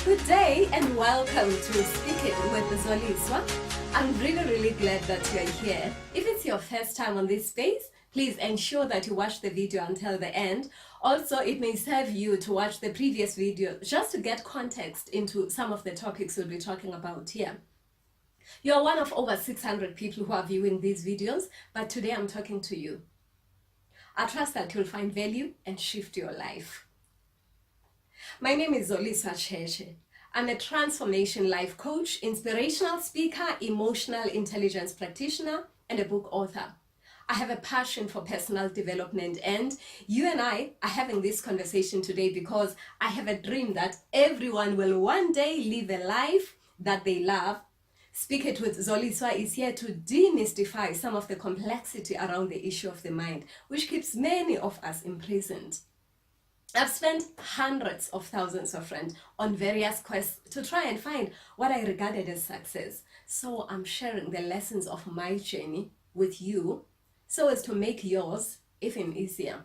Good day and welcome to Speak It with Zoliswa. I'm really glad that you're here. If it's your first time on this space, please ensure that you watch the video until the end. Also, it may serve you to watch the previous video just to get context into some of the topics we'll be talking about here. You're one of over 600 people who are viewing these videos, but today I'm talking to you. I trust that you'll find value and shift your life. My name is Zoliswa. I'm a transformation life coach, inspirational speaker, emotional intelligence practitioner, and a book author. I have a passion for personal development, and you and I are having this conversation today because I have a dream that everyone will one day live a life that they love. Speak It with Zoliswa is here to demystify some of the complexity around the issue of the mind, which keeps many of us imprisoned. I've spent hundreds of thousands of friends on various quests to try and find what I regarded as success. So I'm sharing the lessons of my journey with you so as to make yours even easier.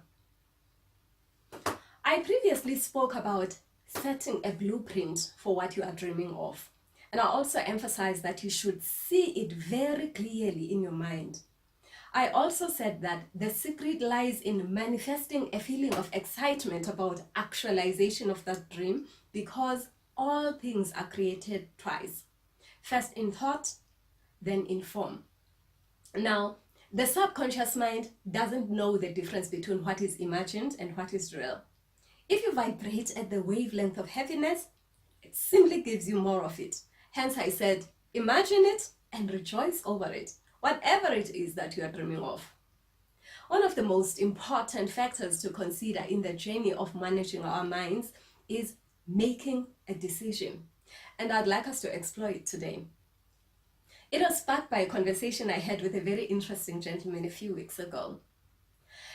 I previously spoke about setting a blueprint for what you are dreaming of. And I also emphasized that you should see it very clearly in your mind. I also said that the secret lies in manifesting a feeling of excitement about actualization of that dream, because all things are created twice. First in thought, then in form. Now, the subconscious mind doesn't know the difference between what is imagined and what is real. If you vibrate at the wavelength of happiness, it simply gives you more of it. Hence I said, imagine it and rejoice over it, whatever it is that you are dreaming of. One of the most important factors to consider in the journey of managing our minds is making a decision. And I'd like us to explore it today. It was sparked by a conversation I had with a very interesting gentleman a few weeks ago.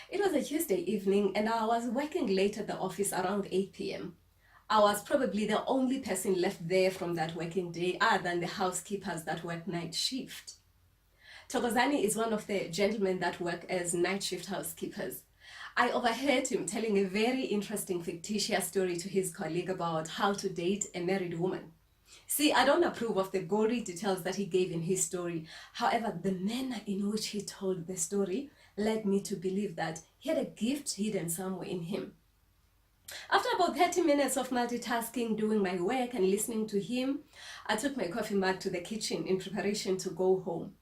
It was a Tuesday evening and I was working late at the office around 8 p.m. I was probably the only person left there from that working day other than the housekeepers that work night shift. Thokozani is one of the gentlemen that work as night shift housekeepers. I overheard him telling a very interesting fictitious story to his colleague about how to date a married woman. See, I don't approve of the gory details that he gave in his story. However, the manner in which he told the story led me to believe that he had a gift hidden somewhere in him. After about 30 minutes of multitasking, doing my work and listening to him, I took my coffee mug to the kitchen in preparation to go home.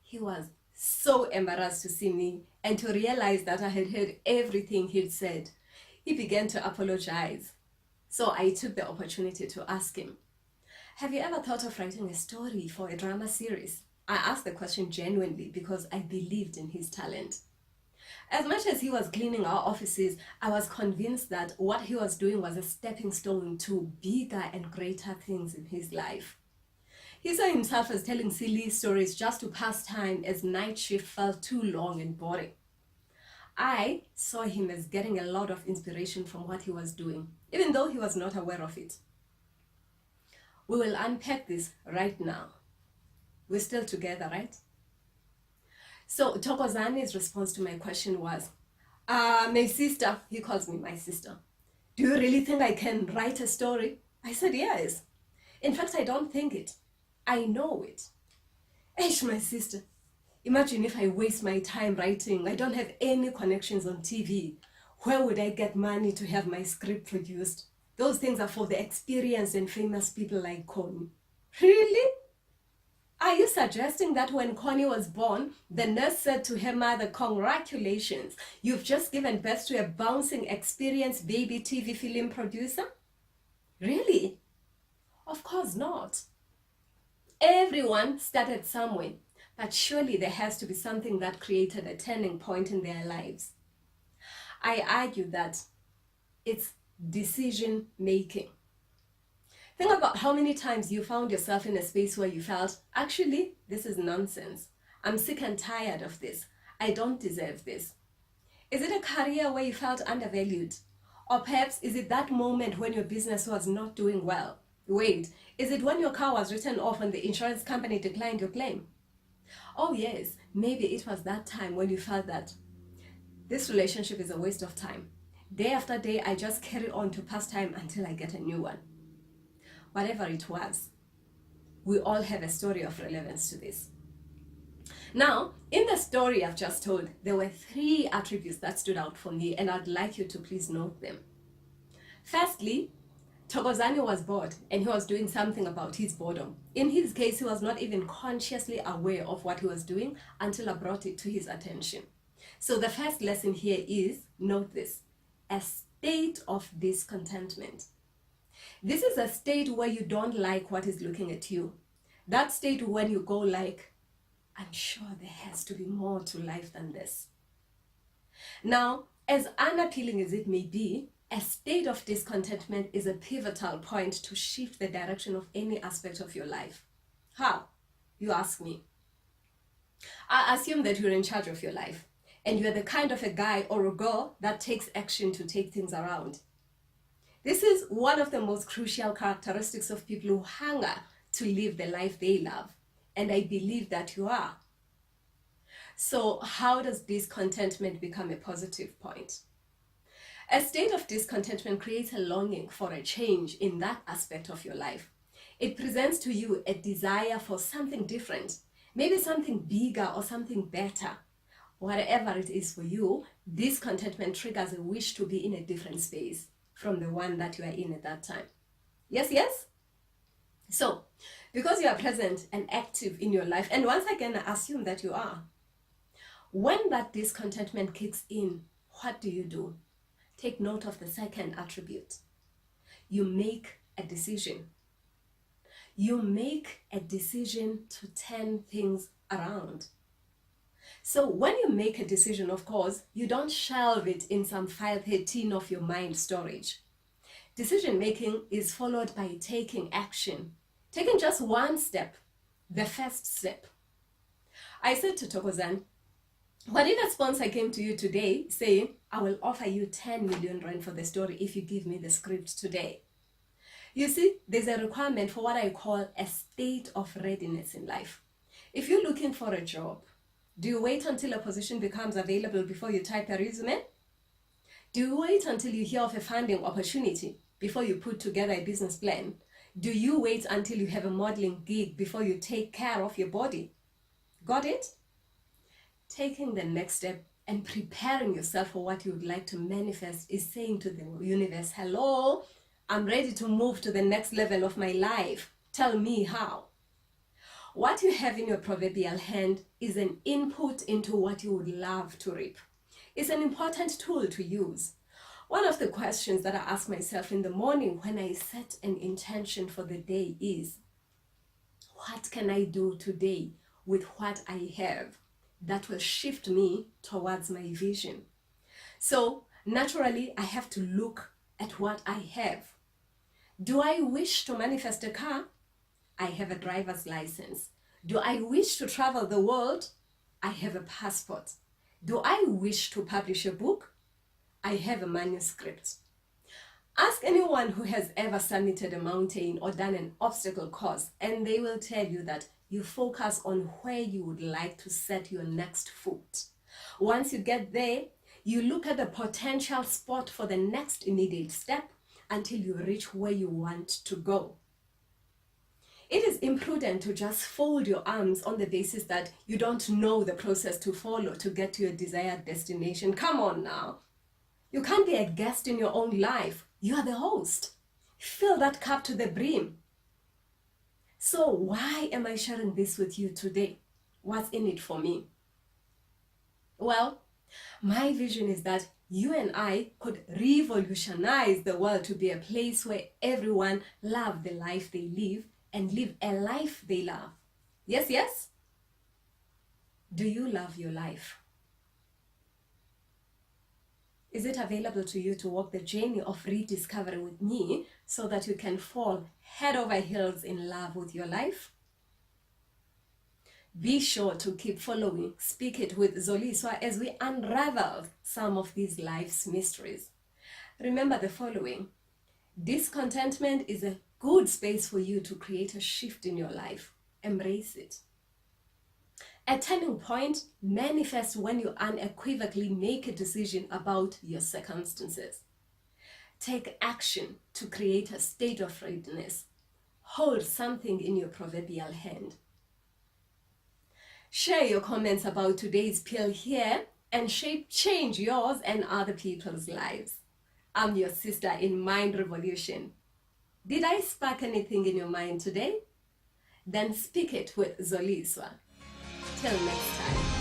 He was so embarrassed to see me and to realize that I had heard everything he'd said. He began to apologize. So I took the opportunity to ask him, have you ever thought of writing a story for a drama series? I asked the question genuinely because I believed in his talent. As much as he was cleaning our offices, I was convinced that what he was doing was a stepping stone to bigger and greater things in his life. He saw himself as telling silly stories just to pass time, as night shift felt too long and boring. I saw him as getting a lot of inspiration from what he was doing, even though he was not aware of it. We will unpack this right now. We're still together, right? So Thokozani's response to my question was, my sister, he calls me my sister. Do you really think I can write a story? I said, yes. In fact, I don't think it. I know it. Eish, my sister, imagine if I waste my time writing. I don't have any connections on TV. Where would I get money to have my script produced? Those things are for the experienced and famous people like Connie. Really? Are you suggesting that when Connie was born, the nurse said to her mother, congratulations, you've just given birth to a bouncing, experienced baby TV film producer? Really? Of course not. Everyone started somewhere, but surely there has to be something that created a turning point in their lives. I argue that it's decision making. Think about how many times you found yourself in a space where you felt, actually, this is nonsense. I'm sick and tired of this. I don't deserve this. Is it a career where you felt undervalued? Or perhaps is it that moment when your business was not doing well? Wait, is it when your car was written off and the insurance company declined your claim? Oh yes, maybe it was that time when you felt that this relationship is a waste of time. Day after day, I just carry on to pass time until I get a new one. whatever it was. We all have a story of relevance to this. Now, in the story I've just told, there were 3 attributes that stood out for me, and I'd like you to please note them. Firstly, Thokozani was bored and he was doing something about his boredom. In his case, he was not even consciously aware of what he was doing until I brought it to his attention. So the first lesson here is, note this, a state of discontentment. This is a state where you don't like what is looking at you. That state when you go like, I'm sure there has to be more to life than this. Now, as unappealing as it may be, a state of discontentment is a pivotal point to shift the direction of any aspect of your life. How? You ask me. I assume that you're in charge of your life and you're the kind of a guy or a girl that takes action to take things around. This is one of the most crucial characteristics of people who hunger to live the life they love, and I believe that you are. So how does discontentment become a positive point? A state of discontentment creates a longing for a change in that aspect of your life. It presents to you a desire for something different, maybe something bigger or something better. Whatever it is for you, discontentment triggers a wish to be in a different space from the one that you are in at that time. Yes, yes? So, because you are present and active in your life, and once again, I assume that you are, when that discontentment kicks in, what do? Take note of the second attribute. You make a decision. You make a decision to turn things around. So when you make a decision, of course, you don't shelve it in some file 13 of your mind storage. Decision making is followed by taking action. Taking just one step, the first step. I said to Thokozani, what if a sponsor came to you today saying, I will offer you 10 million rand for the story if you give me the script today? You see, there's a requirement for what I call a state of readiness in life. If you're looking for a job, do you wait until a position becomes available before you type a resume? Do you wait until you hear of a funding opportunity before you put together a business plan? Do you wait until you have a modeling gig before you take care of your body? Got it? Taking the next step and preparing yourself for what you would like to manifest is saying to the universe, hello, I'm ready to move to the next level of my life. Tell me how. What you have in your proverbial hand is an input into what you would love to reap. It's an important tool to use. One of the questions that I ask myself in the morning when I set an intention for the day is, what can I do today with what I have that will shift me towards my vision? So naturally, I have to look at what I have. Do I wish to manifest a car? I have a driver's license. Do I wish to travel the world? I have a passport. Do I wish to publish a book? I have a manuscript. Ask anyone who has ever summited a mountain or done an obstacle course, and they will tell you that you focus on where you would like to set your next foot. Once you get there, you look at the potential spot for the next immediate step until you reach where you want to go. It is imprudent to just fold your arms on the basis that you don't know the process to follow to get to your desired destination. Come on now. You can't be a guest in your own life. You are the host. Fill that cup to the brim. So why am I sharing this with you today? What's in it for me? Well, my vision is that you and I could revolutionize the world to be a place where everyone loves the life they live and live a life they love. Yes, yes? Do you love your life? Is it available to you to walk the journey of rediscovery with me so that you can fall head over heels in love with your life? Be sure to keep following Speak It with Zoliswa as we unravel some of these life's mysteries. Remember the following: discontentment is a good space for you to create a shift in your life. Embrace it. A turning point manifests when you unequivocally make a decision about your circumstances. Take action to create a state of readiness. hold something in your proverbial hand. Share your comments about today's pill here and shape change yours and other people's lives. I'm your sister in Mind Revolution. Did I spark anything in your mind today? Then speak it with Zoliswa. Till next time.